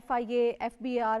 FIA, FBR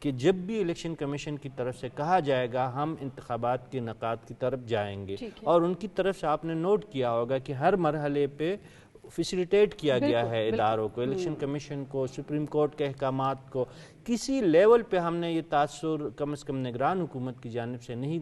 کہ جب بھی الیکشن کمیشن کی طرف سے کہا جائے گا ہم انتخابات کے انعقاد کی طرف جائیں گے، اور ان کی طرف سے آپ نے نوٹ کیا ہوگا کہ ہر مرحلے پہ فیسیلیٹیٹ کیا گیا ہے اداروں کو، الیکشن کمیشن کو، سپریم کورٹ کے احکامات کو. کسی لیول پہ ہم نے یہ تاثر کم از کم نگران حکومت کی جانب سے نہیں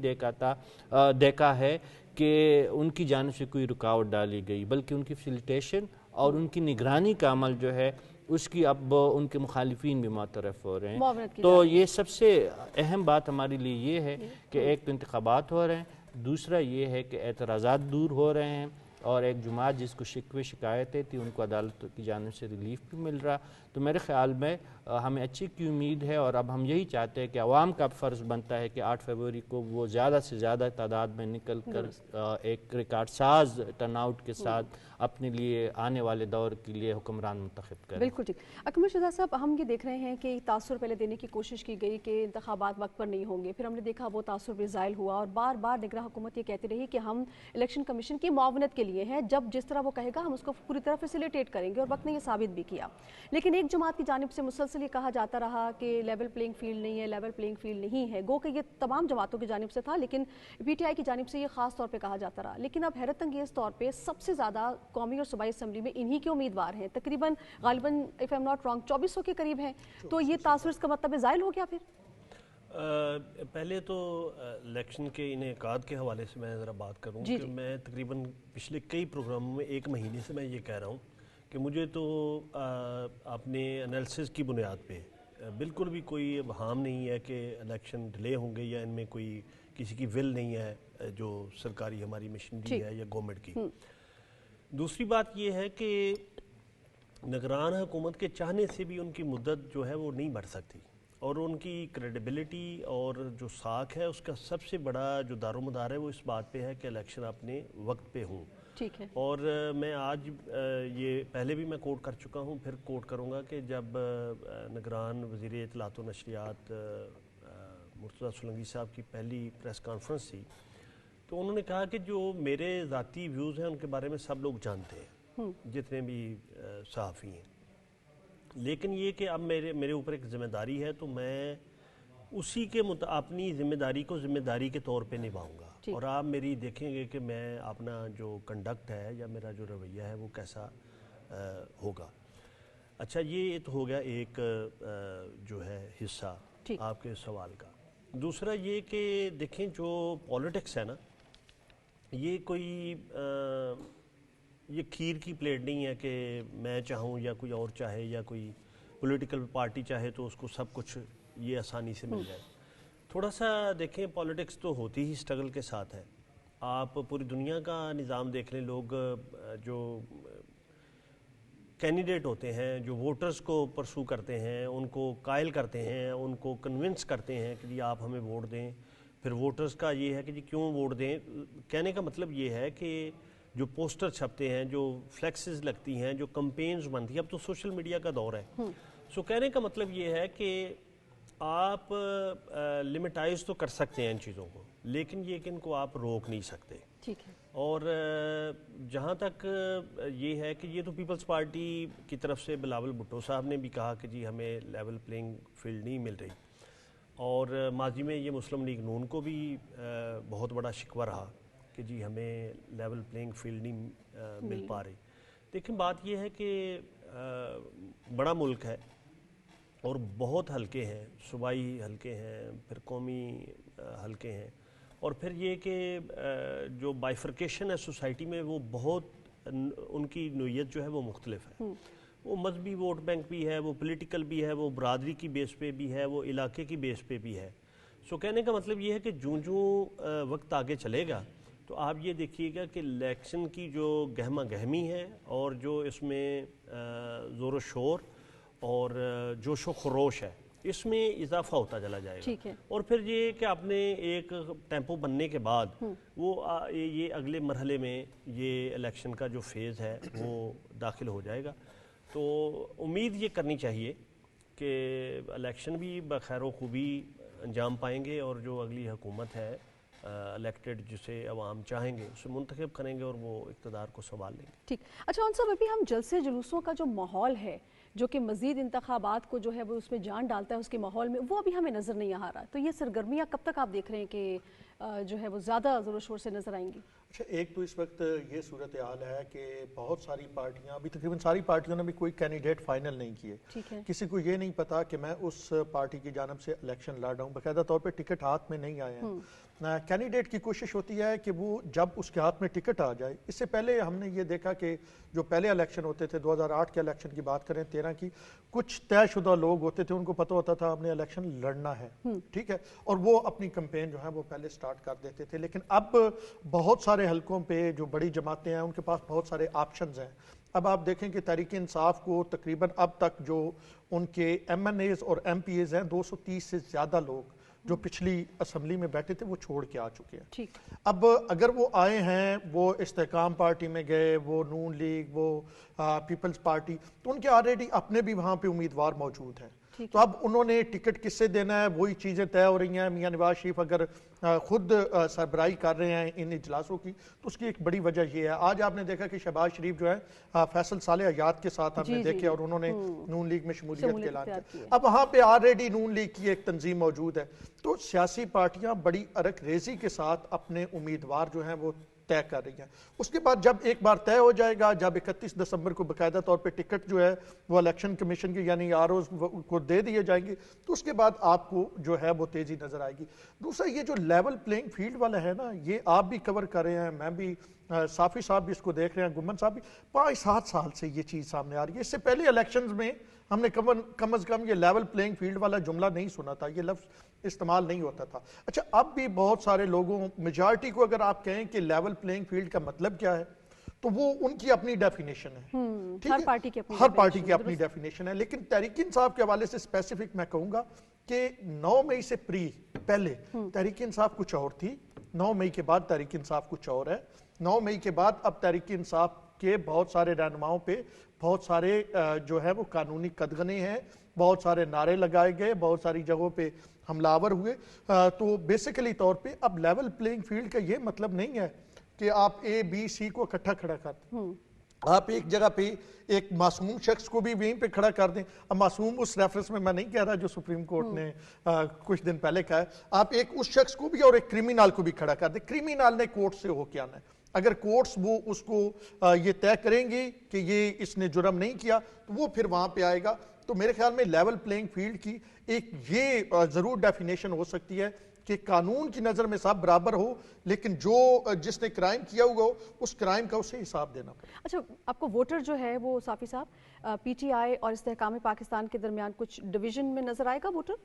دیکھا ہے کہ ان کی جانب سے کوئی رکاوٹ ڈالی گئی، بلکہ ان کی فیسیلیٹیشن اور ان کی نگرانی کا عمل جو ہے اس کی اب ان کے مخالفین بھی معترف ہو رہے ہیں. تو یہ سب سے اہم بات ہمارے لیے یہ ہے کہ ایک تو انتخابات ہو رہے ہیں، دوسرا یہ ہے کہ اعتراضات دور ہو رہے ہیں، اور ایک جماعت جس کو شکوے شکایتیں تھی ان کو عدالت کی جانب سے ریلیف بھی مل رہا. تو میرے خیال میں ہمیں اچھی کی امید ہے، اور اب ہم یہی چاہتے ہیں کہ عوام کا فرض بنتا ہے کہ 8 فروری کو وہ زیادہ سے زیادہ تعداد میں نکل کر ایک ریکارڈ ساز ٹرن آؤٹ کے ساتھ اپنے لیے آنے والے دور کے لیے حکمران منتخب کریں. بالکل ٹھیک. اکمل شہزاد صاحب، ہم یہ دیکھ رہے ہیں کہ تاثر پہلے دینے کی کوشش کی گئی کہ انتخابات وقت پر نہیں ہوں گے، پھر ہم نے دیکھا وہ تاثر بھی زائل ہوا، اور بار بار نگراں حکومت یہ کہتی رہی کہ ہم الیکشن کمیشن کی معاونت کے لیے ہیں، جب جس طرح وہ کہے گا ہم اس کو پوری طرح فیسیلیٹیٹ کریں گے، اور وقت نے یہ ثابت بھی کیا. لیکن ایک جماعت کی جانب سے مسلسل یہ کہا جاتا رہا کہ لیول پلینگ فیلڈ نہیں ہے، لیول پلینگ فیلڈ نہیں ہے. گو کہ یہ تمام جماعتوں کی جانب سے تھا، لیکن پی ٹی آئی کی جانب سے یہ خاص طور پہ کہا جاتا رہا. لیکن اب حیرت انگیز طور پہ سب سے زیادہ قومی اور صوبائی اسمبلی میں انہی کے امیدوار ہیں، تقریباً غالباً if I'm not wrong 2400 کے قریب ہیں. تو یہ تاثر اس کا مطلب زائل ہو گیا پھر؟ پہلے تو الیکشن کے انعقاد کے حوالے سے میں ذرا بات کروں کہ میں تقریباً پچھلے کئی پروگراموں میں ایک مہینے سے میں یہ کہہ رہا ہوں کہ مجھے تو اپنے انالیسس کی بنیاد پہ بالکل بھی کوئی ابہام نہیں ہے کہ الیکشن ڈیلے ہوں گے، یا ان میں کوئی کسی کی ول نہیں ہے جو سرکاری ہماری مشینری ہے یا گورنمنٹ کی. دوسری بات یہ ہے کہ نگران حکومت کے چاہنے سے بھی ان کی مدت جو ہے وہ نہیں بڑھ سکتی، اور ان کی کریڈیبلٹی اور جو ساکھ ہے اس کا سب سے بڑا جو دار و مدار ہے وہ اس بات پہ ہے کہ الیکشن اپنے وقت پہ ہوں. ٹھیک ہے. اور میں آج یہ پہلے بھی میں کوٹ کر چکا ہوں، پھر کوٹ کروں گا کہ جب نگران وزیر اطلاعات و نشریات مرتضیٰ سولنگی صاحب کی پہلی پریس کانفرنس تھی تو انہوں نے کہا کہ جو میرے ذاتی ویوز ہیں ان کے بارے میں سب لوگ جانتے ہیں، جتنے بھی صحافی ہیں، لیکن یہ کہ اب میرے اوپر ایک ذمہ داری ہے تو میں اسی کے اپنی ذمہ داری کو ذمہ داری کے طور پہ نبھاؤں گا، اور آپ میری دیکھیں گے کہ میں اپنا جو کنڈکٹ ہے یا میرا جو رویہ ہے وہ کیسا ہوگا. اچھا، یہ تو ہو گیا ایک جو ہے حصہ آپ کے سوال کا. دوسرا یہ کہ دیکھیں جو پولیٹکس ہے نا، یہ کوئی یہ کھیر کی پلیٹ نہیں ہے کہ میں چاہوں یا کوئی اور چاہے یا کوئی پولیٹیکل پارٹی چاہے تو اس کو سب کچھ یہ آسانی سے مل جائے. تھوڑا سا دیکھیں، پولیٹکس تو ہوتی ہی اسٹرگل کے ساتھ ہے. آپ پوری دنیا کا نظام دیکھ لیں، لوگ جو کینڈیڈیٹ ہوتے ہیں، جو ووٹرز کو پرسو کرتے ہیں، ان کو قائل کرتے ہیں، ان کو کنونس کرتے ہیں کہ جی آپ ہمیں ووٹ دیں. پھر ووٹرز کا یہ ہے کہ جی کیوں ووٹ دیں. کہنے کا مطلب یہ ہے کہ جو پوسٹر چھپتے ہیں، جو فلیکسز لگتی ہیں، جو کمپینز بنتی ہیں، اب تو سوشل میڈیا کا دور ہے. سو کہنے کا مطلب یہ ہے کہ آپ لمٹائز تو کر سکتے ہیں ان چیزوں کو، لیکن یہ کہ ان کو آپ روک نہیں سکتے. ٹھیک ہے. اور جہاں تک یہ ہے کہ یہ تو پیپلز پارٹی کی طرف سے بلاول بھٹو صاحب نے بھی کہا کہ جی ہمیں لیول پلینگ فیلڈ نہیں مل رہی، اور ماضی میں یہ مسلم لیگ نون کو بھی بہت بڑا شکوہ رہا کہ جی ہمیں لیول پلینگ فیلڈ نہیں مل پا رہی. لیکن بات یہ ہے کہ بڑا ملک ہے اور بہت حلقے ہیں، صوبائی حلقے ہیں، پھر قومی حلقے ہیں، اور پھر یہ کہ جو بائیفرکیشن ہے سوسائٹی میں وہ بہت ان کی نوعیت جو ہے وہ مختلف ہے. وہ مذہبی ووٹ بینک بھی ہے، وہ پولیٹیکل بھی ہے، وہ برادری کی بیس پہ بھی ہے، وہ علاقے کی بیس پہ بھی ہے. سو کہنے کا مطلب یہ ہے کہ جوں وقت آگے چلے گا تو آپ یہ دیکھیے گا کہ الیکشن کی جو گہما گہمی ہے اور جو اس میں زور و شور اور جوش و خروش ہے، اس میں اضافہ ہوتا چلا جائے گا. اور پھر یہ کہ آپ نے ایک ٹیمپو بننے کے بعد وہ یہ اگلے مرحلے میں یہ الیکشن کا جو فیز ہے وہ داخل ہو جائے گا. تو امید یہ کرنی چاہیے کہ الیکشن بھی بخیر و خوبی انجام پائیں گے، اور جو اگلی حکومت ہے الیکٹڈ جسے عوام چاہیں گے اسے منتخب کریں گے اور وہ اقتدار کو سنبھال لیں گے. ٹھیک. اچھا ان صاحب، ابھی ہم جلسے جلوسوں کا جو ماحول ہے جو کہ مزید انتخابات کو جو ہے وہ اس میں جان ڈالتا ہے اس کے ماحول میں، وہ ابھی ہمیں نظر نہیں آ رہا. تو یہ سرگرمیاں کب تک آپ دیکھ رہے ہیں کہ جو ہے وہ زیادہ زور و شور سے نظر آئیں گی؟ اچھا، ایک تو اس وقت یہ صورتحال ہے کہ بہت ساری پارٹیاں، ابھی تقریباً ساری پارٹیوں نے بھی کوئی کینڈیڈیٹ فائنل نہیں کیے. کسی کو یہ نہیں پتا کہ میں اس پارٹی کی جانب سے الیکشن لڑ رہا ہوں، باقاعدہ طور پہ ٹکٹ ہاتھ میں نہیں آئے ہیں. کینڈیڈیٹ کی کوشش ہوتی ہے کہ وہ جب اس کے ہاتھ میں ٹکٹ آ جائے. اس سے پہلے ہم نے یہ دیکھا کہ جو پہلے الیکشن ہوتے تھے، 2008 کے الیکشن کی بات کریں، 13 کی، کچھ طے شدہ لوگ ہوتے تھے، ان کو پتہ ہوتا تھا ہم نے الیکشن لڑنا ہے، ٹھیک ہے، اور وہ اپنی کمپین جو ہے وہ پہلے سٹارٹ کر دیتے تھے. لیکن اب بہت سارے حلقوں پہ جو بڑی جماعتیں ہیں ان کے پاس بہت سارے آپشنز ہیں. اب آپ دیکھیں کہ تحریک انصاف کو تقریباً اب تک جو ان کے ایم این ایز اور ایم پی ایز ہیں، 230 سے زیادہ لوگ جو پچھلی اسمبلی میں بیٹھے تھے وہ چھوڑ کے آ چکے ہیں. اب اگر وہ آئے ہیں، وہ استحکام پارٹی میں گئے، وہ نون لیگ، وہ پیپلز پارٹی، تو ان کے آلریڈی اپنے بھی وہاں پہ امیدوار موجود ہیں. تو اب انہوں نے ٹکٹ کس سے دینا ہے، وہی چیزیں طے ہو رہی ہیں. میاں نواز شریف اگر خود سربراہی کر رہے ہیں ان اجلاسوں کی، تو اس کی ایک بڑی وجہ یہ ہے. آج آپ نے دیکھا کہ شہباز شریف جو ہے فیصل صالح حیات کے ساتھ ہم نے دیکھے، اور انہوں نے نون لیگ میں شمولیت کا اعلان کیا. اب وہاں پہ آلریڈی نون لیگ کی ایک تنظیم موجود ہے. تو سیاسی پارٹیاں بڑی ارک ریزی کے ساتھ اپنے امیدوار جو ہیں وہ طے کر رہی ہیں. اس کے بعد جب ایک بار طے ہو جائے گا، جب 31 دسمبر کو باقاعدہ طور پہ ٹکٹ جو ہے وہ الیکشن کمیشن کے یعنی آر اوز کو دے دیے جائیں گے، تو اس کے بعد آپ کو جو ہے وہ تیزی نظر آئے گی. دوسرا یہ جو لیول پلینگ فیلڈ والا ہے نا، یہ آپ بھی کور کر رہے ہیں، میں بھی، صافی صاحب بھی اس کو دیکھ رہے ہیں، گمن صاحب بھی. 5-7 سال سے یہ چیز سامنے آ رہی ہے. اس سے پہلے الیکشنز میں ہم نے کم از کم یہ لیول پلینگ فیلڈ والا جملہ نہیں سنا تھا، یہ لفظ استعمال نہیں ہوتا تھا. اچھا، اب بھی بہت سارے لوگوں، میجارٹی کو اگر آپ کہیں کہ لیول پلینگ فیلڈ کا مطلب کیا ہے، تو وہ ان کی اپنی ڈیفینیشن ہے. ہر پارٹی کی اپنی ڈیفینیشن ہے. لیکن تحریک انصاف کے حوالے سے اسپیسیفک میں کہوں گا کہ 9 مئی سے پہلے تحریک انصاف کچھ اور تھی، 9 مئی کے بعد تحریک انصاف کچھ اور ہے. 9 مئی کے بعد اب تحریک انصاف کے بہت سارے رہنماؤں پہ بہت سارے جو ہے وہ قانونی قدغنے ہیں، بہت سارے نعرے لگائے گئے، بہت ساری جگہوں پہ حملہ آور ہوئے. تو بیسیکلی طور پہ اب لیول پلینگ فیلڈ کا یہ مطلب نہیں ہے کہ آپ اے بی سی کو اکٹھا کھڑا کر دیں. آپ ایک جگہ پہ ایک معصوم شخص کو بھی وہیں پہ کھڑا کر دیں. اب معصوم اس ریفرنس میں نہیں کہہ رہا جو سپریم کورٹ نے کچھ دن پہلے کہا ہے. آپ ایک اس شخص کو بھی اور ایک کرمینل کو بھی کھڑا کر دیں. کرمینل نے کورٹ سے ہو کے آنا ہے. اگر کورٹس وہ اس کو یہ طے کریں گے کہ یہ اس نے جرم نہیں کیا، تو وہ پھر وہاں پہ آئے گا. تو میرے خیال میں لیول پلینگ فیلڈ کی ایک یہ ضرور ڈیفینیشن ہو سکتی ہے کہ قانون کی نظر میں سب برابر ہو، لیکن جس نے کرائم کیا ہوا ہو اس کرائم کا اسے حساب دینا پڑے. اچھا، آپ کو ووٹر جو ہے وہ صافی صاحب پی ٹی آئی اور استحکام پاکستان کے درمیان کچھ ڈویژن میں نظر آئے گا ووٹر؟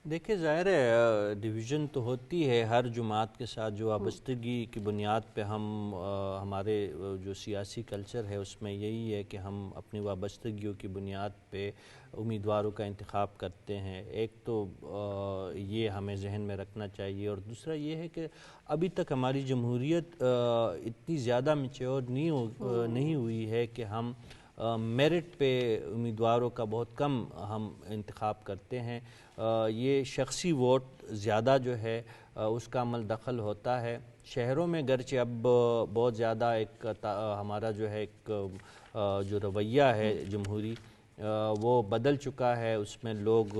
دیکھیں، ظاہر ہے ڈویژن تو ہوتی ہے ہر جماعت کے ساتھ. جو وابستگی کی بنیاد پہ ہمارے جو سیاسی کلچر ہے اس میں یہی ہے کہ ہم اپنی وابستگیوں کی بنیاد پہ امیدواروں کا انتخاب کرتے ہیں. ایک تو یہ ہمیں ذہن میں رکھنا چاہیے، اور دوسرا یہ ہے کہ ابھی تک ہماری جمہوریت اتنی زیادہ میچور نہیں ہوئی ہے کہ ہم میرٹ پہ امیدواروں کا بہت کم ہم انتخاب کرتے ہیں. یہ شخصی ووٹ زیادہ جو ہے اس کا عمل دخل ہوتا ہے. شہروں میں گرچہ اب بہت زیادہ ایک ہمارا جو ہے ایک جو رویہ ہے جمہوری وہ بدل چکا ہے. اس میں لوگ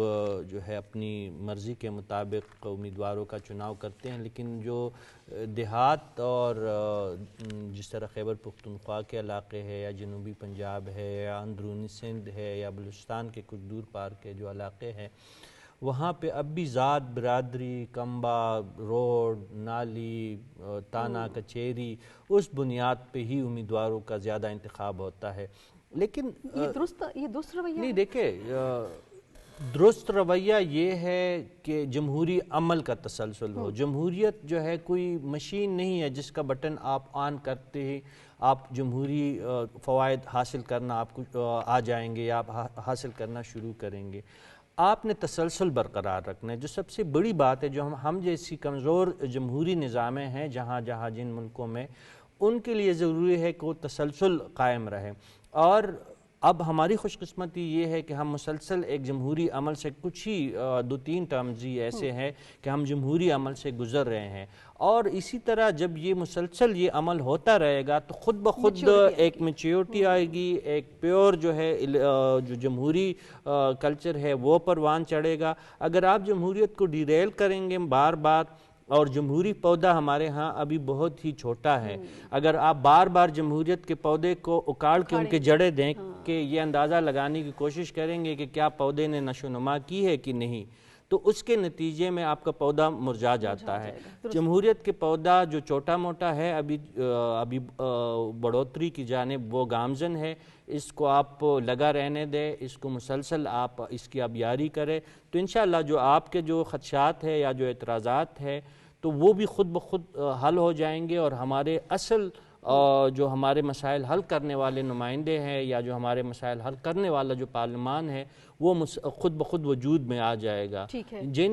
جو ہے اپنی مرضی کے مطابق امیدواروں کا چناؤ کرتے ہیں. لیکن جو دیہات اور جس طرح خیبر پختونخوا کے علاقے ہے، یا جنوبی پنجاب ہے، یا اندرونی سندھ ہے، یا بلوچستان کے کچھ دور پار کے جو علاقے ہیں، وہاں پہ اب بھی ذات، برادری، کنبہ، روڈ، نالی، تانا، کچیری، اس بنیاد پہ ہی امیدواروں کا زیادہ انتخاب ہوتا ہے. لیکن یہ درست رویہ نہیں. دیکھیں، درست رویہ یہ ہے کہ جمہوری عمل کا تسلسل ہو. جمہوریت جو ہے کوئی مشین نہیں ہے جس کا بٹن آپ آن کرتے ہی آپ جمہوری فوائد حاصل کرنا آپ کو آ جائیں گے یا آپ حاصل کرنا شروع کریں گے. آپ نے تسلسل برقرار رکھنا ہے. جو سب سے بڑی بات ہے، جو ہم جیسی کمزور جمہوری نظامیں ہیں جہاں جن ملکوں میں، ان کے لیے ضروری ہے کہ وہ تسلسل قائم رہے. اور اب ہماری خوش قسمتی یہ ہے کہ ہم مسلسل ایک جمہوری عمل سے کچھ ہی 2-3 ٹرمز ہی ایسے ہیں کہ ہم جمہوری عمل سے گزر رہے ہیں، اور اسی طرح جب یہ مسلسل یہ عمل ہوتا رہے گا تو خود بخود ایک میچیورٹی آئے گی، ایک پیور جو ہے جو جمہوری کلچر ہے وہ پروان چڑھے گا۔ اگر آپ جمہوریت کو ڈیریل کریں گے بار بار، اور جمہوری پودا ہمارے ہاں ابھی بہت ہی چھوٹا ہے، اگر آپ بار بار جمہوریت کے پودے کو اکاڑ کے ان کے جڑیں دیں کہ یہ اندازہ لگانے کی کوشش کریں گے کہ کیا پودے نے نشو نما کی ہے کہ نہیں، تو اس کے نتیجے میں آپ کا پودا مرجھا جاتا ہے۔ جمہوریت کے پودا جو چھوٹا موٹا ہے ابھی بڑھوتری کی جانب وہ گامزن ہے، اس کو آپ لگا رہنے دیں، اس کو مسلسل آپ اس کی آبیاری کریں، تو انشاءاللہ جو آپ کے جو خدشات ہے یا جو اعتراضات ہے تو وہ بھی خود بخود حل ہو جائیں گے، اور ہمارے اصل جو ہمارے مسائل حل کرنے والے نمائندے ہیں یا جو ہمارے مسائل حل کرنے والا جو پارلیمان ہے وہ خود بخود وجود میں آ جائے گا۔ جن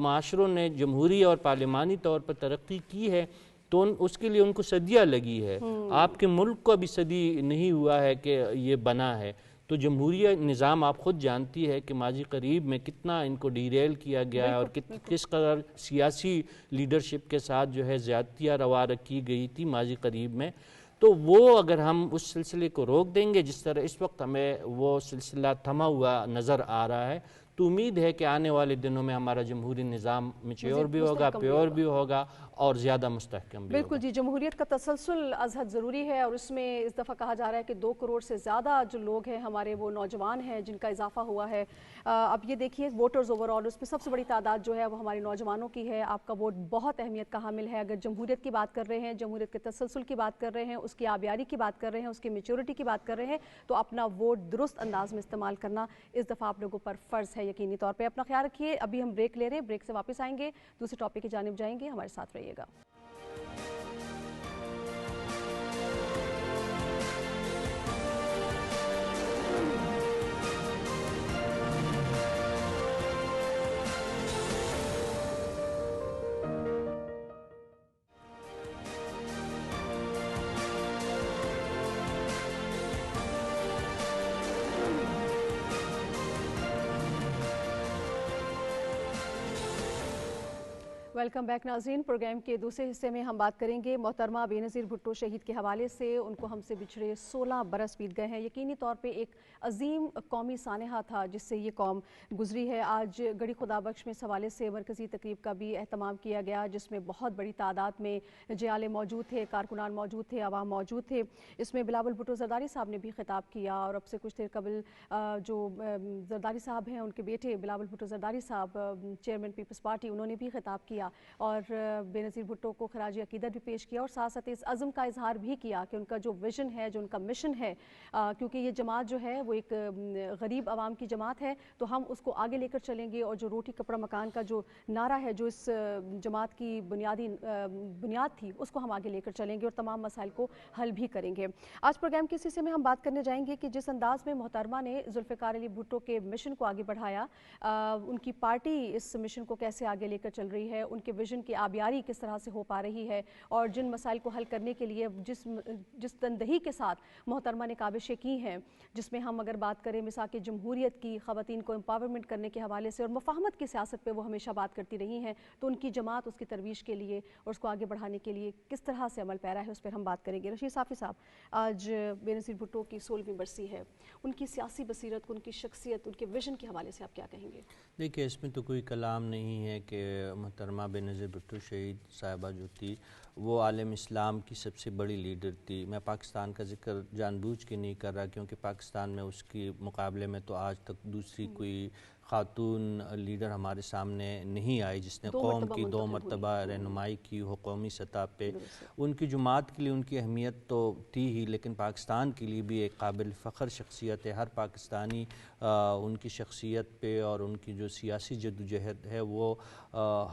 معاشروں نے جمہوری اور پارلیمانی طور پر ترقی کی ہے تو اس کے لیے ان کو صدیاں لگی ہے، آپ کے ملک کو ابھی صدی نہیں ہوا ہے کہ یہ بنا ہے، تو جمہوریہ نظام آپ خود جانتی ہے کہ ماضی قریب میں کتنا ان کو ڈیریل کیا گیا ہے اور کس قدر سیاسی لیڈرشپ کے ساتھ جو ہے زیادتیاں روا رکھی گئی تھی ماضی قریب میں، تو وہ اگر ہم اس سلسلے کو روک دیں گے جس طرح اس وقت ہمیں وہ سلسلہ تھما ہوا نظر آ رہا ہے، تو امید ہے کہ آنے والے دنوں میں ہمارا جمہوری نظام میچیور بھی ہوگا، پیور بھی ہوگا اور زیادہ مستحکم بھی ہوگا۔ بالکل جی، جمہوریت کا تسلسل از حد ضروری ہے، اور اس میں اس دفعہ کہا جا رہا ہے کہ 2 کروڑ سے زیادہ جو لوگ ہیں ہمارے وہ نوجوان ہیں جن کا اضافہ ہوا ہے۔ اب یہ دیکھیے ووٹرز اوور آل، اس میں سب سے بڑی تعداد جو ہے وہ ہمارے نوجوانوں کی ہے۔ آپ کا ووٹ بہت اہمیت کا حامل ہے۔ اگر جمہوریت کی بات کر رہے ہیں، جمہوریت کے تسلسل کی بات کر رہے ہیں، اس کی آبیاری کی بات کر رہے ہیں، اس کی میچورٹی کی بات کر رہے ہیں، تو اپنا ووٹ درست انداز میں استعمال کرنا اس دفعہ آپ لوگوں پر فرض ہے یقینی طور پہ۔ اپنا خیال رکھیے، ابھی ہم بریک لے رہے ہیں، بریک سے واپس آئیں گے، دوسرے ٹاپک کی جانب جائیں گے، ہمارے ساتھ رہیے گا۔ ویلکم بیک ناظرین، پروگرام کے دوسرے حصے میں ہم بات کریں گے محترمہ بے نظیر بھٹو شہید کے حوالے سے۔ ان کو ہم سے بچھڑے 16 برس بیت گئے ہیں، یقینی طور پہ ایک عظیم قومی سانحہ تھا جس سے یہ قوم گزری ہے۔ آج گڑھی خدا بخش میں اس حوالے سے مرکزی تقریب کا بھی اہتمام کیا گیا جس میں بہت بڑی تعداد میں جیالے موجود تھے، کارکنان موجود تھے، عوام موجود تھے۔ اس میں بلاول بھٹو زرداری صاحب نے بھی خطاب کیا، اور اب سے کچھ دیر قبل جو زرداری صاحب ہیں ان کے بیٹے بلاول بھٹو زرداری صاحب چیئرمین پیپلز پارٹی، انہوں نے بھی خطاب کیا اور بے نظیر بھٹو کو خراج عقیدت بھی پیش کیا، اور ساتھ ساتھ اس عزم کا اظہار بھی کیا کہ ان کا جو ویژن ہے، جو ان کا مشن ہے، کیونکہ یہ جماعت جو ہے وہ ایک غریب عوام کی جماعت ہے، تو ہم اس کو آگے لے کر چلیں گے، اور جو روٹی کپڑا مکان کا جو نعرہ ہے جو اس جماعت کی بنیاد تھی اس کو ہم آگے لے کر چلیں گے اور تمام مسائل کو حل بھی کریں گے۔ آج پروگرام کے حصے میں ہم بات کرنے جائیں گے کہ جس انداز میں محترمہ نے ذوالفقار علی بھٹو کے مشن کو آگے بڑھایا، ان کی پارٹی اس مشن کو کیسے آگے لے کر چل رہی ہے، ان کے ویژن کی آبیاری کس طرح سے ہو پا رہی ہے، اور جن مسائل کو حل کرنے کے لیے جس تندہی کے ساتھ محترمہ نے کاوشیں کی ہیں، جس میں ہم اگر بات کریں مساق جمہوریت کی، خواتین کو امپاورمنٹ کرنے کے حوالے سے اور مفاہمت کی سیاست پہ وہ ہمیشہ بات کرتی رہی ہیں، تو ان کی جماعت اس کی ترویج کے لیے اور اس کو آگے بڑھانے کے لیے کس طرح سے عمل پیرا ہے، اس پر ہم بات کریں گے۔ رشید صافی صاحب، آج بے نظیر بھٹو کی 16ویں برسی ہے، ان کی سیاسی بصیرت، ان کی شخصیت، ان کے ویژن کے حوالے سے آپ کیا کہیں گے؟ دیکھیے، اس میں تو کوئی کلام نہیں ہے کہ محترمہ بے نظیر بھٹو شہید صاحبہ جو تھی وہ عالم اسلام کی سب سے بڑی لیڈر تھی۔ میں پاکستان کا ذکر جان بوجھ کے نہیں کر رہا کیونکہ پاکستان میں اس کی مقابلے میں تو آج تک دوسری کوئی خاتون لیڈر ہمارے سامنے نہیں آئی جس نے قوم کی 2 مرتبہ رہنمائی کی ہو قومی سطح پہ۔ ان کی جماعت کے لیے ان کی اہمیت تو تھی ہی، لیکن پاکستان کے لیے بھی ایک قابل فخر شخصیت ہے۔ ہر پاکستانی ان کی شخصیت پہ اور ان کی جو سیاسی جدوجہد ہے وہ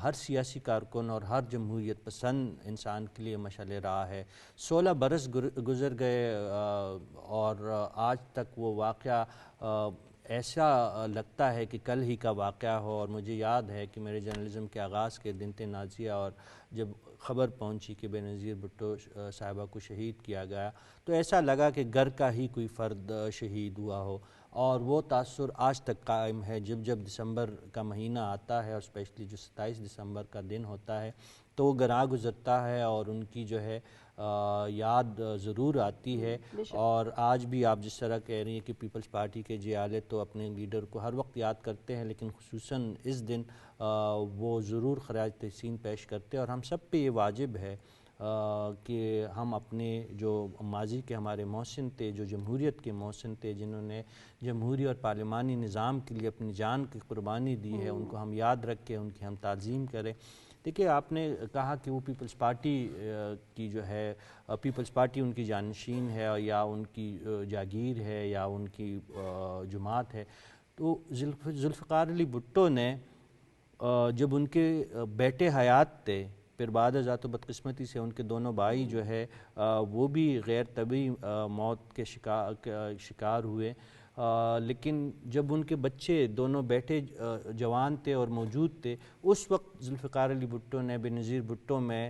ہر سیاسی کارکن اور ہر جمہوریت پسند انسان کے لیے مشعل راہ ہے۔ 16 برس گزر گئے اور آج تک وہ واقعہ ایسا لگتا ہے کہ کل ہی کا واقعہ ہو. اور مجھے یاد ہے کہ میرے جرنلزم کے آغاز کے دن تھے نازیہ، اور جب خبر پہنچی کہ بے نظیر بھٹو صاحبہ کو شہید کیا گیا تو ایسا لگا کہ گھر کا ہی کوئی فرد شہید ہوا ہو. اور وہ تاثر آج تک قائم ہے. جب جب دسمبر کا مہینہ آتا ہے اور اسپیشلی جو 27 دسمبر کا دن ہوتا ہے تو وہ گراں گزرتا ہے اور ان کی جو ہے یاد ضرور آتی ہے. اور آج بھی آپ جس طرح کہہ رہی ہیں کہ پیپلز پارٹی کے جیالے تو اپنے لیڈر کو ہر وقت یاد کرتے ہیں، لیکن خصوصاً اس دن وہ ضرور خراج تحسین پیش کرتے ہیں. اور ہم سب پہ یہ واجب ہے کہ ہم اپنے جو ماضی کے ہمارے محسن تھے، جو جمہوریت کے محسن تھے، جنہوں نے جمہوری اور پارلیمانی نظام کے لیے اپنی جان کی قربانی دی ہے، ان کو ہم یاد رکھیں، ان کی ہم تعظیم کریں. دیکھیے آپ نے کہا کہ وہ پیپلز پارٹی کی جو ہے پیپلز پارٹی ان کی جانشین ہے یا ان کی جاگیر ہے یا ان کی جماعت ہے. تو ذوالفقار علی بھٹو نے جب ان کے بیٹے حیات تھے، پھر بعد ازاں بدقسمتی سے ان کے دونوں بھائی جو ہے وہ بھی غیر طبعی موت کے شکار ہوئے، لیکن جب ان کے بچے دونوں بیٹے جوان تھے اور موجود تھے، اس وقت ذوالفقار علی بھٹو نے بے نظیر بھٹو میں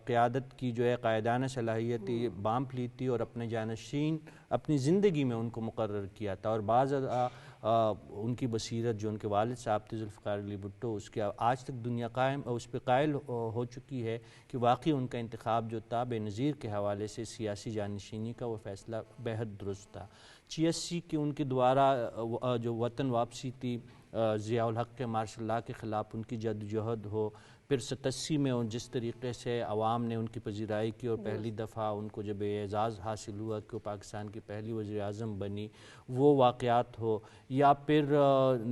قیادت کی جو ہے قائدانہ صلاحیت بانپ لی تھی اور اپنے جانشین اپنی زندگی میں ان کو مقرر کیا تھا. اور بعض ان کی بصیرت جو ان کے والد صاحب تھے ذوالفقار علی بھٹو، اس کے آج تک دنیا اس پہ قائل ہو چکی ہے کہ واقعی ان کا انتخاب جو تھا بے نظیر کے حوالے سے سیاسی جانشینی کا، وہ فیصلہ بہت درست تھا. 86 کی ان کے دوبارہ جو وطن واپسی تھی، ضیاء الحق کے مارشل لاء کے خلاف ان کی جدوجہد ہو، پھر 87 میں جس طریقے سے عوام نے ان کی پذیرائی کی اور پہلی دفعہ ان کو جب یہ اعزاز حاصل ہوا کہ وہ پاکستان کی پہلی وزیر اعظم بنی، وہ واقعات ہو، یا پھر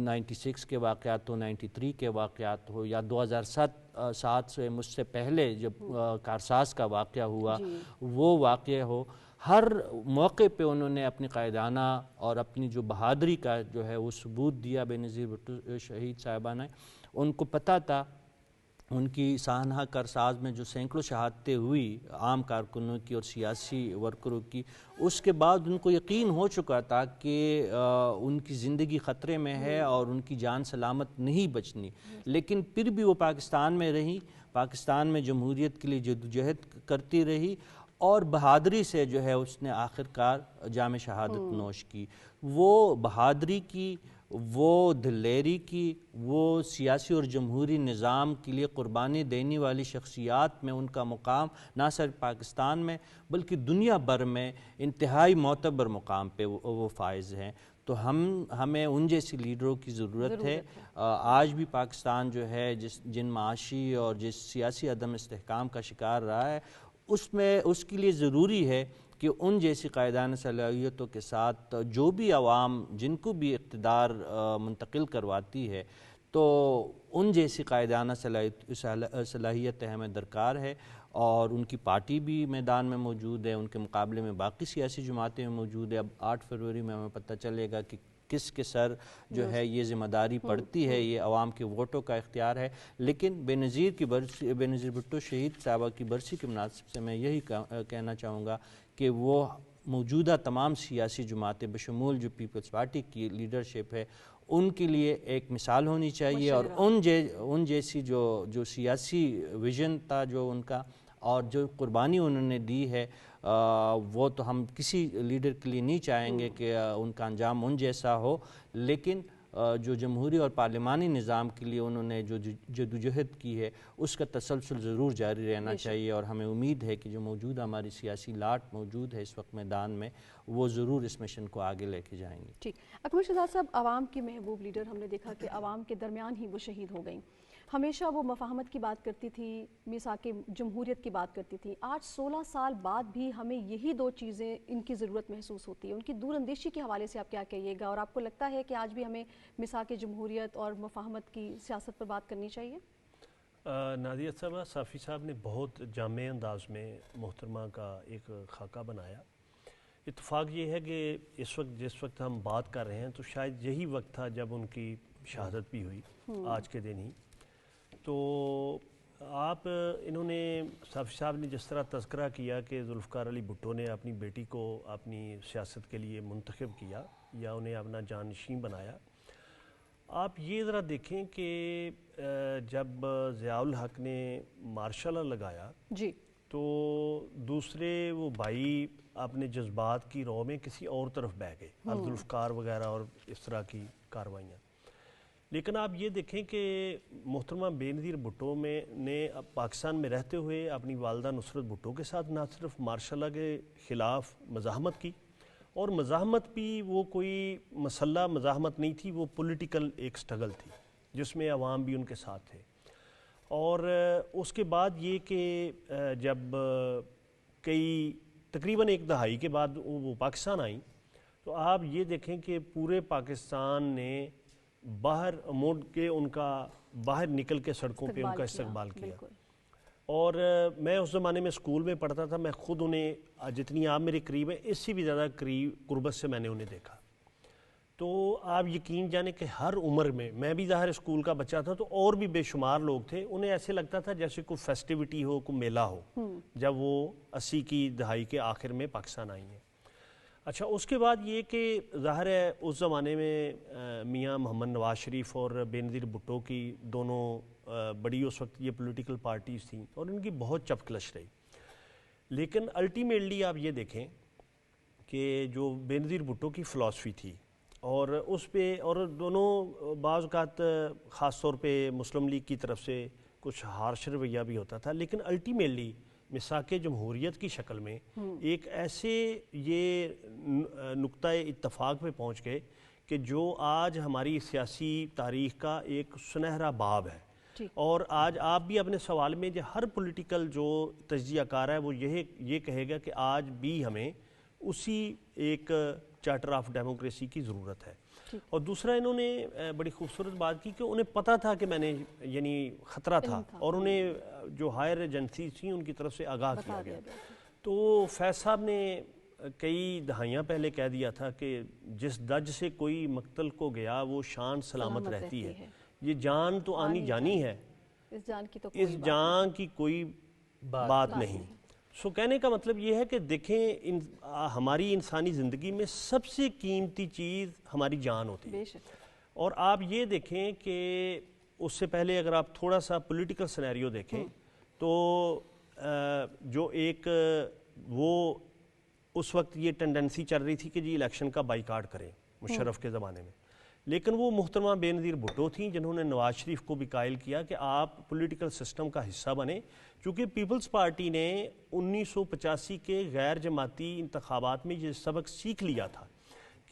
96 کے واقعات ہو، 93 کے واقعات ہو، یا 2007 سے مجھ سے پہلے جب کارساز کا واقعہ ہوا وہ واقعہ ہو. ہر موقع پہ انہوں نے اپنی قائدانہ اور اپنی جو بہادری کا جو ہے وہ ثبوت دیا. بے نظیر بھٹو شہید صاحبہ نے، ان کو پتہ تھا ان کی سانحہ کارساز میں جو سینکڑوں شہادتیں ہوئی عام کارکنوں کی اور سیاسی ورکروں کی، اس کے بعد ان کو یقین ہو چکا تھا کہ ان کی زندگی خطرے میں ہے اور ان کی جان سلامت نہیں بچنی، لیکن پھر بھی وہ پاکستان میں رہی، پاکستان میں جمہوریت کے لیے جدوجہد کرتی رہی اور بہادری سے جو ہے اس نے آخر کار جام شہادت نوش کی. وہ بہادری کی، وہ دلیری کی، وہ سیاسی اور جمہوری نظام کے لیے قربانی دینے والی شخصیات میں ان کا مقام نہ صرف پاکستان میں بلکہ دنیا بھر میں انتہائی معتبر مقام پہ وہ فائز ہیں. تو ہمیں ان جیسی لیڈروں کی ضرورت ہے. آج بھی پاکستان جو ہے جن معاشی اور جس سیاسی عدم استحکام کا شکار رہا ہے، اس کے لیے ضروری ہے کہ ان جیسی قائدانہ صلاحیتوں کے ساتھ جو بھی عوام جن کو بھی اقتدار منتقل کرواتی ہے، تو ان جیسی قائدانہ صلاحیت ہمیں درکار ہے. اور ان کی پارٹی بھی میدان میں موجود ہے، ان کے مقابلے میں باقی سیاسی جماعتیں موجود ہیں. اب 8 فروری میں ہمیں پتہ چلے گا کہ کس کے سر جو ہے یہ ذمہ داری پڑتی ہے. یہ عوام کے ووٹوں کا اختیار ہے. لیکن بے نظیر بھٹو شہید صاحبہ کی برسی کے مناسب سے میں یہی کہنا چاہوں گا کہ وہ موجودہ تمام سیاسی جماعتیں بشمول جو پیپلز پارٹی کی لیڈرشپ ہے، ان کے لیے ایک مثال ہونی چاہیے. اور ان جیسی جو سیاسی ویژن تھا جو ان کا اور جو قربانی انہوں نے دی ہے، وہ تو ہم کسی لیڈر کے لیے نہیں چاہیں گے کہ ان کا انجام ان جیسا ہو، لیکن جو جمہوری اور پارلیمانی نظام کے لیے انہوں نے جو جدوجہد کی ہے اس کا تسلسل ضرور جاری رہنا چاہیے. اور ہمیں امید ہے کہ جو موجودہ ہماری سیاسی لاٹ موجود ہے اس وقت میدان میں، وہ ضرور اس مشن کو آگے لے کے جائیں گے. ٹھیک. اکمل شہزاد صاحب، عوام کی محبوب لیڈر ہم نے دیکھا کہ عوام کے درمیان ہی وہ شہید ہو گئیں. ہمیشہ وہ مفاہمت کی بات کرتی تھی، میثاق جمہوریت کی بات کرتی تھی. آج 16 سال بعد بھی ہمیں یہی دو چیزیں ان کی ضرورت محسوس ہوتی ہے. ان کی دور اندیشی کے حوالے سے آپ کیا کہیے گا، اور آپ کو لگتا ہے کہ آج بھی ہمیں میثاق جمہوریت اور مفاہمت کی سیاست پر بات کرنی چاہیے؟ نازیہ صاحبہ، صافی صاحب نے بہت جامع انداز میں محترمہ کا ایک خاکہ بنایا. اتفاق یہ ہے کہ جس وقت ہم بات کر رہے ہیں تو شاید یہی وقت تھا جب ان کی شہادت بھی ہوئی، آج کے دن ہی. تو آپ انہوں نے صافی صاحب نے جس طرح تذکرہ کیا کہ ذوالفقار علی بھٹو نے اپنی بیٹی کو اپنی سیاست کے لیے منتخب کیا یا انہیں اپنا جانشین بنایا، آپ یہ ذرا دیکھیں کہ جب ضیاء الحق نے مارشل لا لگایا جی تو دوسرے وہ بھائی اپنے جذبات کی رو میں کسی اور طرف بہ گئے، ذوالفقار وغیرہ اور اس طرح کی کاروائیاں. لیکن آپ یہ دیکھیں کہ محترمہ بے نظیر بھٹو نے پاکستان میں رہتے ہوئے اپنی والدہ نصرت بھٹو کے ساتھ نہ صرف مارشل لا کے خلاف مزاحمت کی، اور مزاحمت بھی وہ کوئی مسلح مزاحمت نہیں تھی، وہ پولیٹیکل ایک سٹرگل تھی جس میں عوام بھی ان کے ساتھ تھے. اور اس کے بعد یہ کہ جب کئی تقریباً ایک دہائی کے بعد وہ پاکستان آئیں تو آپ یہ دیکھیں کہ پورے پاکستان نے باہر موڑ کے ان کا باہر نکل کے سڑکوں پہ ان کا استقبال کیا. اور میں اس زمانے میں اسکول میں پڑھتا تھا، میں خود انہیں جتنی آپ میرے قریب ہیں اس سے بھی زیادہ قربت سے میں نے انہیں دیکھا. تو آپ یقین جانیں کہ ہر عمر میں بھی ظاہر اسکول کا بچہ تھا تو اور بھی بے شمار لوگ تھے، انہیں ایسے لگتا تھا جیسے کوئی فیسٹیوٹی ہو، کوئی میلہ ہو جب وہ 80 کی دہائی کے آخر میں پاکستان آئی ہیں. اچھا اس کے بعد یہ کہ ظاہر ہے اس زمانے میں میاں محمد نواز شریف اور بے نظیر بھٹو کی دونوں بڑی اس وقت یہ پولیٹیکل پارٹیز تھیں اور ان کی بہت چپ کلش رہی. لیکن الٹیمیٹلی آپ یہ دیکھیں کہ جو بے نظیر بھٹو کی فلاسفی تھی اور اس پہ اور دونوں بعض اوقات خاص طور پہ مسلم لیگ کی طرف سے کچھ ہارش رویہ بھی ہوتا تھا، لیکن الٹیمیٹلی مساق جمہوریت کی شکل میں ایک ایسے یہ نقطۂ اتفاق پہ پہنچ گئے کہ جو آج ہماری سیاسی تاریخ کا ایک سنہرا باب ہے. اور آج آپ بھی اپنے سوال میں جو ہر پولیٹیکل جو تجزیہ کار ہے وہ یہ کہے گا کہ آج بھی ہمیں اسی ایک چارٹر آف ڈیموکریسی کی ضرورت ہے. اور دوسرا انہوں نے بڑی خوبصورت بات کی کہ انہیں پتہ تھا کہ میں نے یعنی خطرہ تھا اور انہیں جو ہائر ایجنسی تھیں ان کی طرف سے آگاہ کیا گیا. تو فیض صاحب نے کئی دہائیاں پہلے کہہ دیا تھا کہ جس دج سے کوئی مقتل کو گیا وہ شان سلامت رہتی ہے. یہ جان تو آنی جانی ہے، اس جان کی کوئی بات نہیں. سو کہنے کا مطلب یہ ہے کہ دیکھیں ہماری انسانی زندگی میں سب سے قیمتی چیز ہماری جان ہوتی ہے. اور آپ یہ دیکھیں کہ اس سے پہلے اگر آپ تھوڑا سا پولیٹیکل سینیریو دیکھیں تو جو ایک وہ اس وقت یہ ٹینڈنسی چل رہی تھی کہ جی الیکشن کا بائیکاٹ کریں مشرف کے زمانے میں، لیکن وہ محترمہ بے نظیر بھٹو تھیں جنہوں نے نواز شریف کو بھی قائل کیا کہ آپ پولیٹیکل سسٹم کا حصہ بنیں، چونکہ پیپلز پارٹی نے 1985 کے غیر جماعتی انتخابات میں یہ سبق سیکھ لیا تھا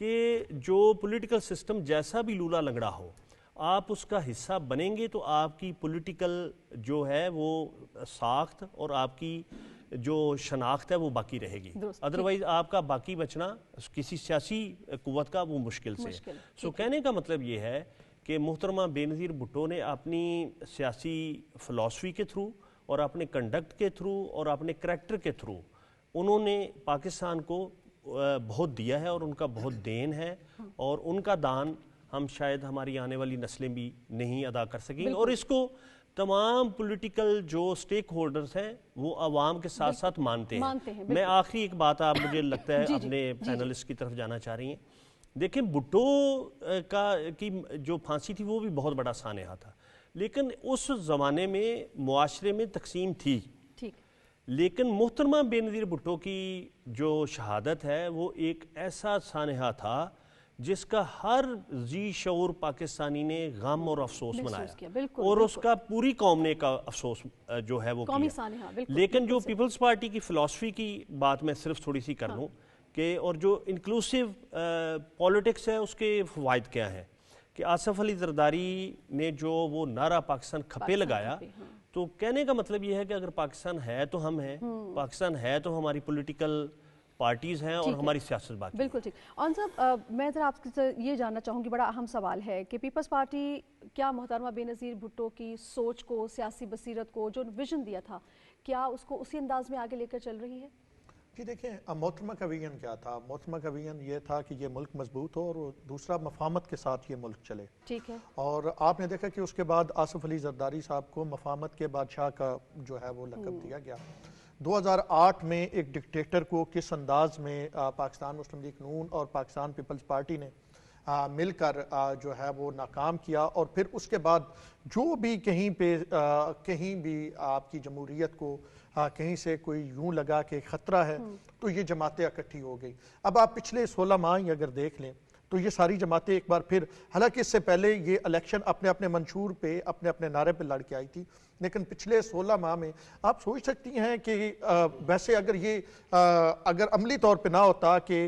کہ جو پولیٹیکل سسٹم جیسا بھی لولا لنگڑا ہو آپ اس کا حصہ بنیں گے تو آپ کی پولیٹیکل جو ہے وہ ساخت اور آپ کی جو شناخت ہے وہ باقی رہے گی، ادروائز آپ کا باقی بچنا کسی سیاسی قوت کا وہ مشکل سے. سو کہنے کا مطلب یہ ہے کہ محترمہ بے نظیر بھٹو نے اپنی سیاسی فلاسفی کے تھرو اور اپنے کنڈکٹ کے تھرو اور اپنے کریکٹر کے تھرو انہوں نے پاکستان کو بہت دیا ہے اور ان کا بہت دین ہے، اور ان کا دان ہم شاید ہماری آنے والی نسلیں بھی نہیں ادا کر سکیں گے. اور اس کو تمام پولیٹیکل جو سٹیک ہولڈرز ہیں وہ عوام کے ساتھ ساتھ مانتے ہیں. میں آخری ایک بات آپ مجھے لگتا ہے اپنے پینلسٹ کی طرف جانا چاہ رہی ہیں. دیکھیں بھٹو کی جو پھانسی تھی وہ بھی بہت بڑا سانحہ تھا، لیکن اس زمانے میں معاشرے میں تقسیم تھی، لیکن محترمہ بے نظیر بھٹو کی جو شہادت ہے وہ ایک ایسا سانحہ تھا جس کا ہر ذی شعور پاکستانی نے غم اور افسوس منایا، اور اس کا پوری قوم نے کا افسوس جو ہے وہ کیا. لیکن جو پیپلز پارٹی کی فلاسفی کی بات میں صرف تھوڑی سی کر لوں کہ اور جو انکلوسیو پولیٹکس ہے اس کے فوائد کیا ہیں کہ آصف علی زرداری نے جو وہ نعرہ پاکستان کھپے لگایا، تو کہنے کا مطلب یہ ہے کہ اگر پاکستان ہے تو ہم ہیں، پاکستان ہے تو ہماری پولیٹیکل پارٹیز ہیں اور ہماری سیاست باقی. بالکل ٹھیک. اون صاحب میں ذرا آپ سے یہ جاننا چاہوں گی، بڑا اہم سوال ہے کہ پیپلز پارٹی کیا محترمہ بے نظیر بھٹو کی سوچ کو، سیاسی بصیرت کو، جو ویژن دیا تھا، کیا اس کو اسی انداز میں آگے لے کر چل رہی ہے؟ جی دیکھیں محترمہ کا ویژن کیا تھا؟ محترمہ کا ویژن یہ تھا کہ یہ ملک مضبوط ہو اور دوسرا مفاہمت کے ساتھ یہ ملک چلے. ٹھیک ہے. اور آپ نے دیکھا کہ اس کے بعد آصف علی زرداری صاحب کو مفاہمت کے بادشاہ کا جو ہے وہ لقب دیا گیا. 2008 میں ایک ڈکٹیٹر کو کس انداز میں پاکستان مسلم لیگ نون اور پاکستان پیپلز پارٹی نے مل کر جو ہے وہ ناکام کیا، اور پھر اس کے بعد جو بھی کہیں بھی آپ کی جمہوریت کو کہیں سے کوئی یوں لگا کہ خطرہ ہے تو یہ جماعتیں اکٹھی ہو گئی. اب آپ پچھلے 16 ماہ ہی اگر دیکھ لیں تو یہ ساری جماعتیں ایک بار پھر، حالانکہ اس سے پہلے یہ الیکشن اپنے اپنے منشور پہ اپنے اپنے نعرے پہ لڑ کے آئی تھی، لیکن پچھلے 16 ماہ میں آپ سوچ سکتی ہیں کہ ویسے اگر عملی طور پہ نہ ہوتا کہ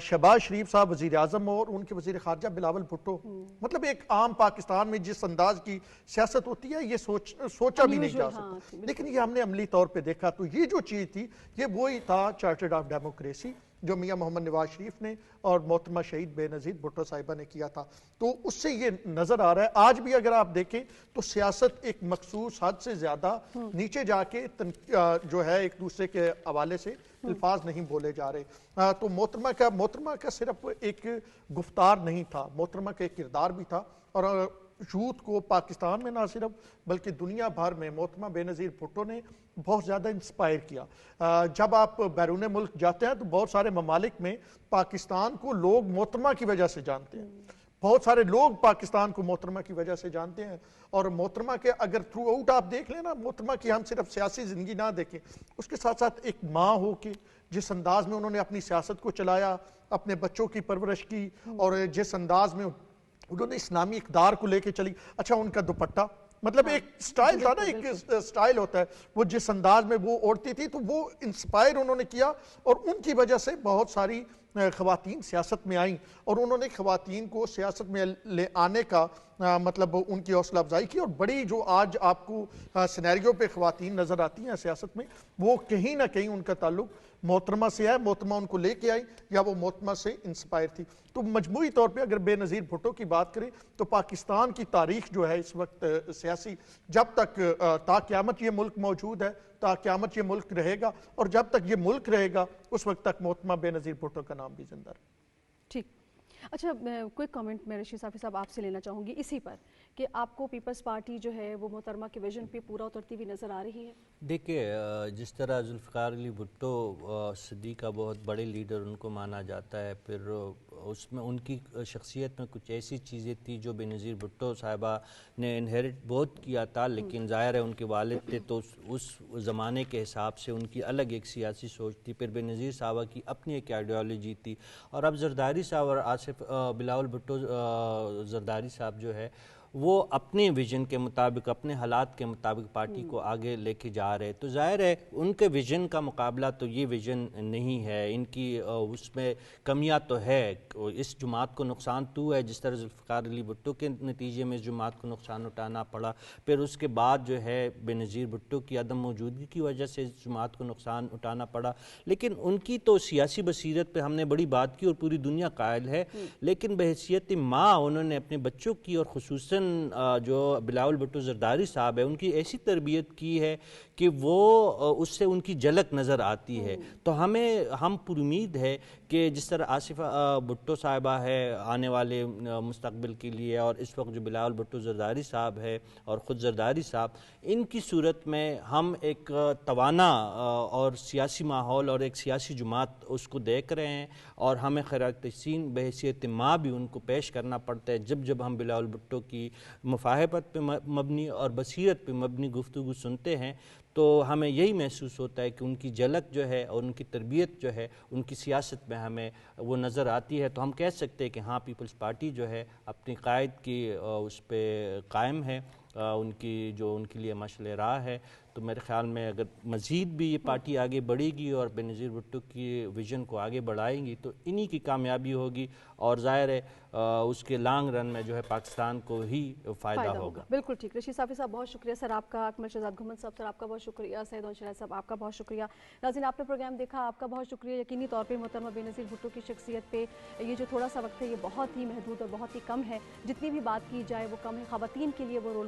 شہباز شریف صاحب وزیر اعظم اور ان کے وزیر خارجہ بلاول بھٹو، مطلب ایک عام پاکستان میں جس انداز کی سیاست ہوتی ہے یہ سوچا بھی نہیں جا سکتا، لیکن یہ ہم نے عملی طور پہ دیکھا. تو یہ جو چیز تھی یہ وہی تھا چارٹرڈ آف ڈیموکریسی جو میاں محمد نواز شریف نے اور محترمہ شہید بے نظیر بھٹو صاحبہ نے کیا تھا. تو اس سے یہ نظر آ رہا ہے آج بھی اگر آپ دیکھیں تو سیاست ایک مخصوص حد سے زیادہ نیچے جا کے جو ہے ایک دوسرے کے حوالے سے الفاظ نہیں بولے جا رہے. تو محترمہ کا صرف ایک گفتار نہیں تھا، محترمہ کا ایک کردار بھی تھا، اور یوتھ کو پاکستان میں نہ صرف بلکہ دنیا بھر میں محترمہ بے نظیر بھٹو نے بہت زیادہ انسپائر کیا. جب آپ بیرون ملک جاتے ہیں تو بہت سارے ممالک میں پاکستان کو لوگ محترمہ کی وجہ سے جانتے ہیں، بہت سارے لوگ پاکستان کو محترمہ کی وجہ سے جانتے ہیں. اور محترمہ کے اگر تھرو آؤٹ آپ دیکھ لیں نا، محترمہ کی ہم صرف سیاسی زندگی نہ دیکھیں، اس کے ساتھ ساتھ ایک ماں ہو کے جس انداز میں انہوں نے اپنی سیاست کو چلایا، اپنے بچوں کی پرورش کی، اور جس انداز میں انہوں نے اسلامی اقدار کو لے کے چلی. اچھا ان کا دوپٹہ، مطلب ایک سٹائل تھا نا، ایک سٹائل ہوتا ہے، وہ جس انداز میں وہ اوڑھتی تھی تو وہ انسپائر انہوں نے کیا، اور ان کی وجہ سے بہت ساری خواتین سیاست میں آئیں، اور انہوں نے خواتین کو سیاست میں لے آنے کا مطلب ان کی حوصلہ افزائی کی. اور بڑی جو آج آپ کو سینیریو پہ خواتین نظر آتی ہیں سیاست میں، وہ کہیں نہ کہیں ان کا تعلق محترمہ سے ہے، محترمہ ان کو لے کے آئی یا وہ محترمہ سے انسپائر تھی. تو مجموعی طور پہ اگر بے نظیر بھٹو کی بات کریں تو پاکستان کی تاریخ جو ہے اس وقت سیاسی، جب تک تا قیامت یہ ملک موجود ہے، تا قیامت یہ ملک رہے گا، اور جب تک یہ ملک رہے گا اس وقت تک محترمہ بے نظیر بھٹو کا نام بھی زندہ رہے. ٹھیک. اچھا کوئی کامنٹ میں رشید صافی صاحب آپ سے لینا چاہوں گی اسی پر کہ آپ کو پیپلز پارٹی جو ہے وہ محترمہ کے ویژن پہ پورا اترتی ہوئی نظر آ رہی ہے؟ دیکھیے جس طرح ذوالفقار علی بھٹو صدیقہ بہت بڑے لیڈر ان کو مانا جاتا ہے، پھر اس میں ان کی شخصیت میں کچھ ایسی چیزیں تھی جو بے نظیر بھٹو صاحبہ نے انہیریٹ بہت کیا تھا، لیکن ظاہر ہے ان کے والد تھے تو اس زمانے کے حساب سے ان کی الگ ایک سیاسی سوچ تھی. پھر بے نظیر صاحبہ کی اپنی ایک آئیڈیالوجی تھی، اور اب زرداری صاحب اور آصف بلاول بھٹو زرداری صاحب جو ہے وہ اپنے ویژن کے مطابق، اپنے حالات کے مطابق پارٹی کو آگے لے کے جا رہے. تو ظاہر ہے ان کے ویژن کا مقابلہ تو یہ ویژن نہیں ہے، ان کی اس میں کمیاں تو ہے. اس جماعت کو نقصان تو ہے، جس طرح ذوالفقار علی بھٹو کے نتیجے میں اس جماعت کو نقصان اٹھانا پڑا، پھر اس کے بعد جو ہے بے نظیر بھٹو کی عدم موجودگی کی وجہ سے اس جماعت کو نقصان اٹھانا پڑا. لیکن ان کی تو سیاسی بصیرت پہ ہم نے بڑی بات کی اور پوری دنیا قائل ہے، لیکن بحیثیت ماں انہوں نے اپنے بچوں کی اور خصوصاً جو بلاول بھٹو زرداری صاحب ہے ان کی ایسی تربیت کی ہے کہ وہ اس سے ان کی جھلک نظر آتی ہے. تو ہم پر امید ہے کہ جس طرح آصف بھٹو صاحبہ ہے آنے والے مستقبل کے لیے، اور اس وقت جو بلاول بھٹو زرداری صاحب ہے اور خود زرداری صاحب، ان کی صورت میں ہم ایک توانا اور سیاسی ماحول اور ایک سیاسی جماعت اس کو دیکھ رہے ہیں، اور ہمیں خراج تحسین بحیثیت ماں بھی ان کو پیش کرنا پڑتا ہے جب ہم بلاول بھٹو کی مفاہمت پہ مبنی اور بصیرت پہ مبنی گفتگو سنتے ہیں، تو ہمیں یہی محسوس ہوتا ہے کہ ان کی جھلک جو ہے اور ان کی تربیت جو ہے ان کی سیاست میں ہمیں وہ نظر آتی ہے. تو ہم کہہ سکتے ہیں کہ ہاں پیپلز پارٹی جو ہے اپنی قائد کی اس پہ قائم ہے، ان کی جو ان کے لیے مشعل راہ ہے. تو میرے خیال میں اگر مزید بھی یہ پارٹی آگے بڑھے گی اور بے نظیر بھٹو کی ویژن کو آگے بڑھائیں گی تو انہی کی کامیابی ہوگی، اور ظاہر ہے اس کے لانگ رن میں جو ہے پاکستان کو ہی فائدہ ہوگا. بالکل ٹھیک. رشید صافی صاحب بہت شکریہ سر آپ کا، اکمل شہزاد گھمن صاحب سر آپ کا بہت شکریہ، سعید انشراء صاحب آپ کا بہت شکریہ. ناظرین آپ نے پروگرام دیکھا، آپ کا بہت شکریہ. یقینی طور پہ محترمہ بے نظیر بھٹو کی شخصیت پہ یہ جو تھوڑا سا وقت ہے یہ بہت ہی محدود اور بہت ہی کم ہے، جتنی بھی بات کی جائے وہ کم ہے. خواتین کے لیے وہ رول